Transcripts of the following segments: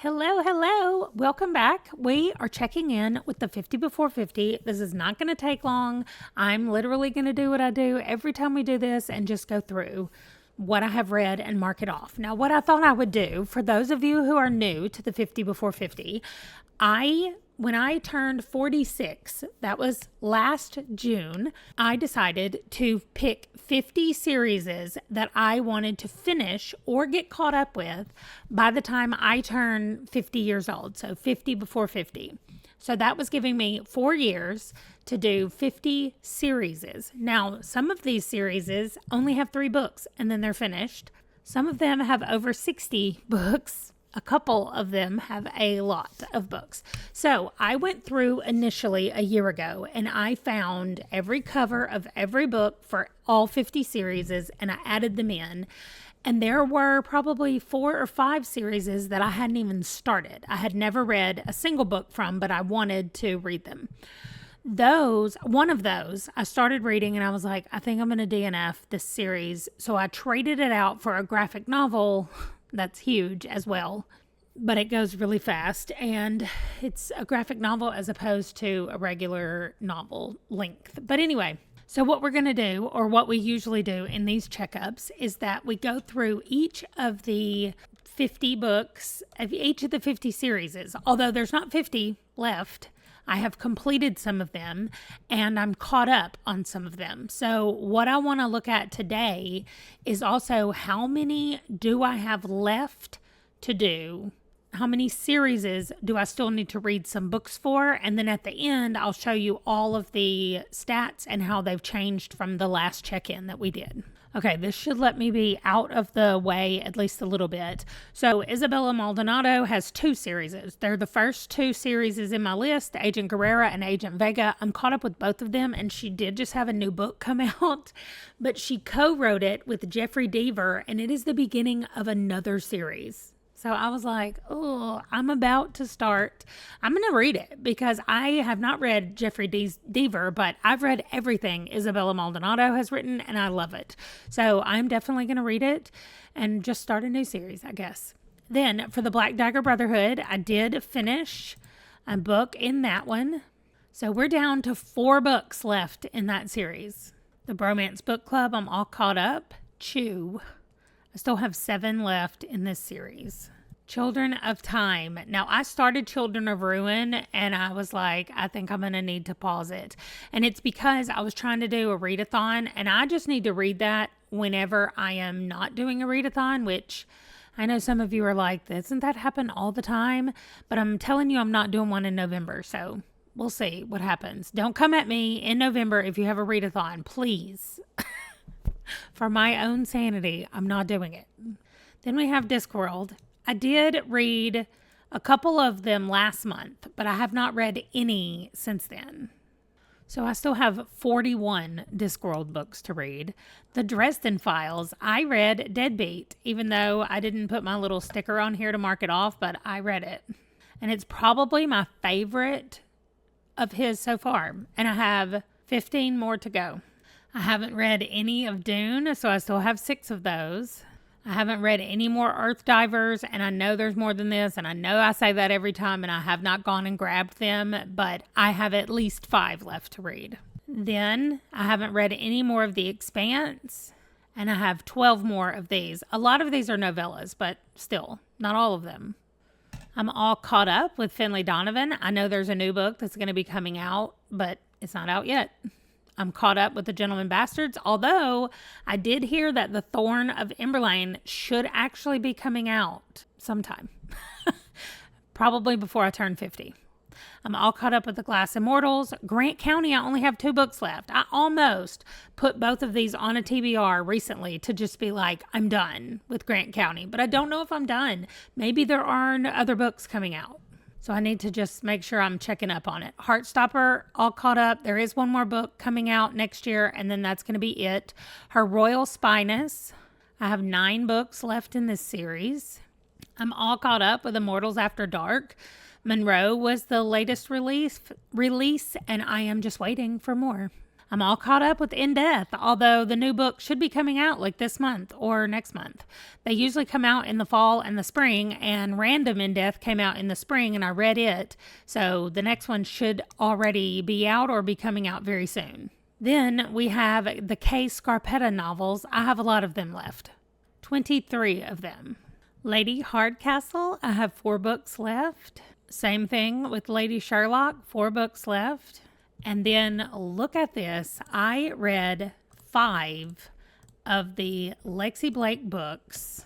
Hello, hello. Welcome back. We are checking in with the 50 before 50. This is not going to take long. I'm literally going to do what I do every time we do this and just go through what I have read and mark it off. Now, what I thought I would do for those of you who are new to the 50 before 50, when I turned 46, that was last June, I decided to pick 50 series that I wanted to finish or get caught up with by the time I turn 50 years old. So 50 before 50. So that was giving me 4 years to do 50 series. Now, some of these series only have 3 books and then they're finished. Some of them have over 60 books. A couple of them have a lot of books. So I went through initially a year ago and I found every cover of every book for all 50 series and I added them in. And there were probably 4 or 5 series that I hadn't even started. I had never read a single book from, but I wanted to read them. One of those, I started reading and I was like, I think I'm going to DNF this series. So I traded it out for a graphic novel that's huge as well, but it goes really fast and it's a graphic novel as opposed to a regular novel length. But anyway, so what we're going to do, or what we usually do in these checkups, is that we go through each of the 50 books of each of the 50 series. Although there's not 50 left, I have completed some of them and I'm caught up on some of them. So what I want to look at today is also how many do I have left to do? How many series do I still need to read some books for? And then at the end, I'll show you all of the stats and how they've changed from the last check-in that we did. Okay, this should let me be out of the way at least a little bit. So Isabella Maldonado has 2 series. They're the first 2 series in my list, Agent Guerrera and Agent Vega. I'm caught up with both of them, and she did just have a new book come out, but she co-wrote it with Jeffrey Deaver, and it is the beginning of another series. So I was like, oh, I'm about to start. I'm going to read it because I have not read Jeffrey Deaver, but I've read everything Isabella Maldonado has written and I love it. So I'm definitely going to read it and just start a new series, I guess. Then for the Black Dagger Brotherhood, I did finish a book in that one. So we're down to 4 books left in that series. The Bromance Book Club, I'm all caught up. Chew. I still have 7 left in this series. Children of Time. Now, I started Children of Ruin and I was like, I think I'm going to need to pause it. And it's because I was trying to do a readathon and I just need to read that whenever I am not doing a readathon, which I know some of you are like, doesn't that happen all the time? But I'm telling you, I'm not doing one in November. So we'll see what happens. Don't come at me in November if you have a readathon, please. For my own sanity, I'm not doing it. Then we have Discworld. I did read a couple of them last month, but I have not read any since then. So I still have 41 Discworld books to read. The Dresden Files, I read Deadbeat, even though I didn't put my little sticker on here to mark it off, but I read it. And it's probably my favorite of his so far. And I have 15 more to go. I haven't read any of Dune, so I still have 6 of those. I haven't read any more Earth Divers, and I know there's more than this, and I know I say that every time, and I have not gone and grabbed them, but I have at least 5 left to read. Then I haven't read any more of The Expanse, and I have 12 more of these. A lot of these are novellas, but still, not all of them. I'm all caught up with Finlay Donovan. I know there's a new book that's going to be coming out, but it's not out yet. I'm caught up with The Gentleman Bastards, although I did hear that The Thorn of Emberlane should actually be coming out sometime. Probably before I turn 50. I'm all caught up with The Glass Immortals. Grant County, I only have 2 books left. I almost put both of these on a TBR recently to just be like, I'm done with Grant County, but I don't know if I'm done. Maybe there are other books coming out. So I need to just make sure I'm checking up on it. Heartstopper, all caught up. There is one more book coming out next year, and then that's going to be it. Her Royal Spyness. I have 9 books left in this series. I'm all caught up with Immortals After Dark. Monroe was the latest release, and I am just waiting for more. I'm all caught up with In Death, although the new book should be coming out like this month or next month. They usually come out in the fall and the spring, and Random In Death came out in the spring and I read it. So the next one should already be out or be coming out very soon. Then we have the Kay Scarpetta novels. I have a lot of them left. 23 of them. Lady Hardcastle, I have 4 books left. Same thing with Lady Sherlock, 4 books left. And then look at this. I read 5 of the Lexi Blake books.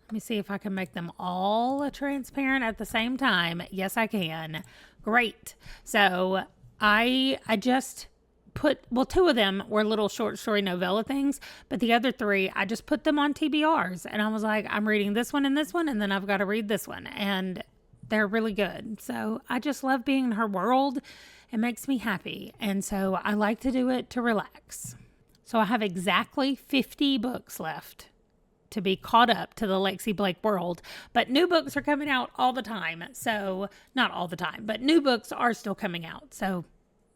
Let me see if I can make them all transparent at the same time. Yes, I can. Great. So I just put, 2 of them were little short story novella things, but the other 3, I just put them on TBRs. And I was like, I'm reading this one, and then I've got to read this one. And they're really good. So I just love being in her world. It makes me happy. And so I like to do it to relax. So I have exactly 50 books left to be caught up to the Lexi Blake world. But new books are coming out all the time. So not all the time, but new books are still coming out. So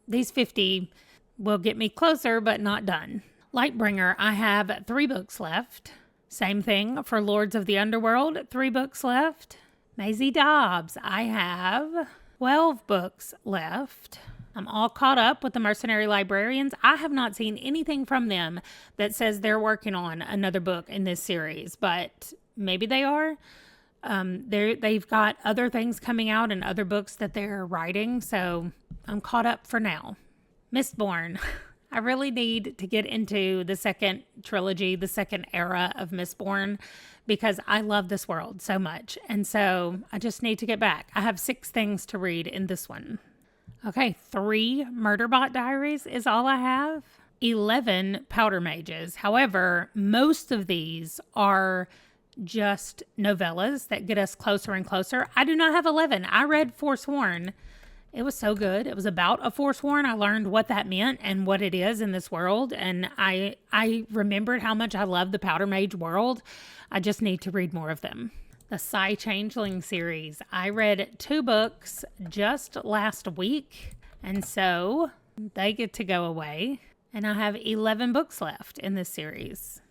these 50 will get me closer, but not done. Lightbringer, I have 3 books left. Same thing for Lords of the Underworld, 3 books left. Maisie Dobbs, I have 12 books left. I'm all caught up with the Mercenary Librarians. I have not seen anything from them that says they're working on another book in this series, but maybe they are. They've got other things coming out and other books that they're writing, so I'm caught up for now. Mistborn. I really need to get into the second trilogy, the second era of Mistborn, because I love this world so much. And so I just need to get back. I have 6 things to read in this one. Okay, 3 Murderbot Diaries is all I have. 11 Powder Mages. However, most of these are just novellas that get us closer and closer. I do not have 11. I read Forsworn. It was so good. It was about a Forsworn. I learned what that meant and what it is in this world. And I remembered how much I love the Powder Mage world. I just need to read more of them. The Psy Changeling series. I read 2 books just last week. And so they get to go away. And I have 11 books left in this series.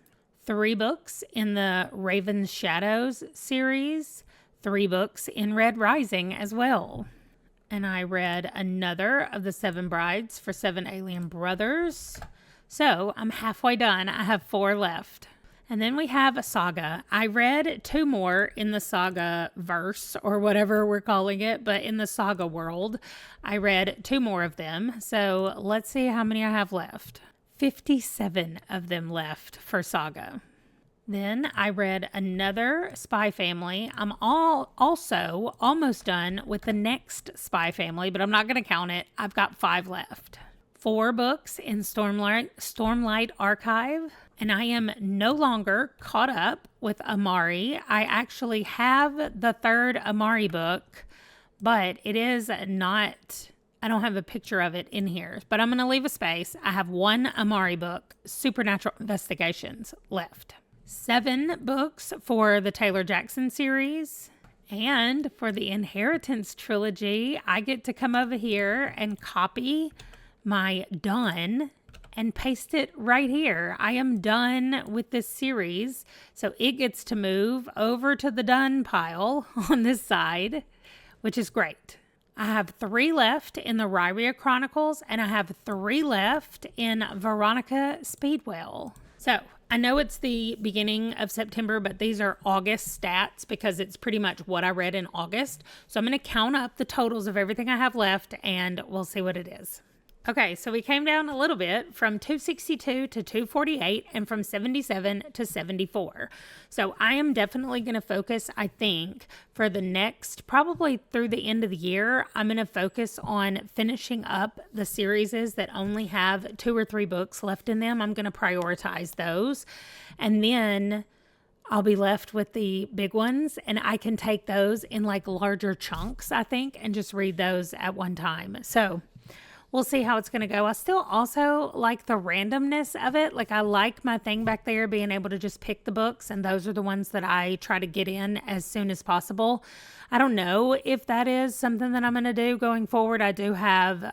3 books in the Raven's Shadows series. 3 books in Red Rising as well. And I read another of the 7 Brides for 7 Alien Brothers. So I'm halfway done. I have 4 left. And then we have a saga. I read 2 more in the saga verse or whatever we're calling it, but in the saga world, I read 2 more of them. So let's see how many I have left. 57 of them left for saga. Then I read another Spy Family. I'm also almost done with the next Spy Family, but I'm not going to count it. I've got 5 left. 4 books in Stormlight Archive, and I am no longer caught up with Amari. I actually have the 3rd Amari book, but it is not, I don't have a picture of it in here, but I'm going to leave a space. I have 1 Amari book, Supernatural Investigations, left. 7 books for the Taylor Jackson series. And for the Inheritance trilogy, I get to come over here and copy my done and paste it right here. I am done with this series, so it gets to move over to the done pile on this side, which is great. I have 3 left in the Ryria Chronicles, and I have 3 left in Veronica Speedwell. So I know it's the beginning of September, but these are August stats because it's pretty much what I read in August. So I'm going to count up the totals of everything I have left, and we'll see what it is. Okay, so we came down a little bit from 262 to 248 and from 77 to 74. So I am definitely going to focus, I think, for the next, probably through the end of the year, I'm going to focus on finishing up the series that only have 2 or 3 books left in them. I'm going to prioritize those. And then I'll be left with the big ones, and I can take those in like larger chunks, I think, and just read those at one time. So we'll see how it's going to go. I still also like the randomness of it. Like, I like my thing back there being able to just pick the books, and those are the ones that I try to get in as soon as possible. I don't know if that is something that I'm going to do going forward. I do have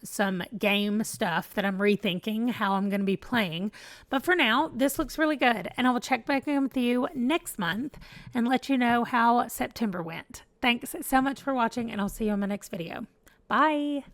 some game stuff that I'm rethinking how I'm going to be playing. But for now, this looks really good. And I will check back in with you next month and let you know how September went. Thanks so much for watching, and I'll see you in my next video. Bye.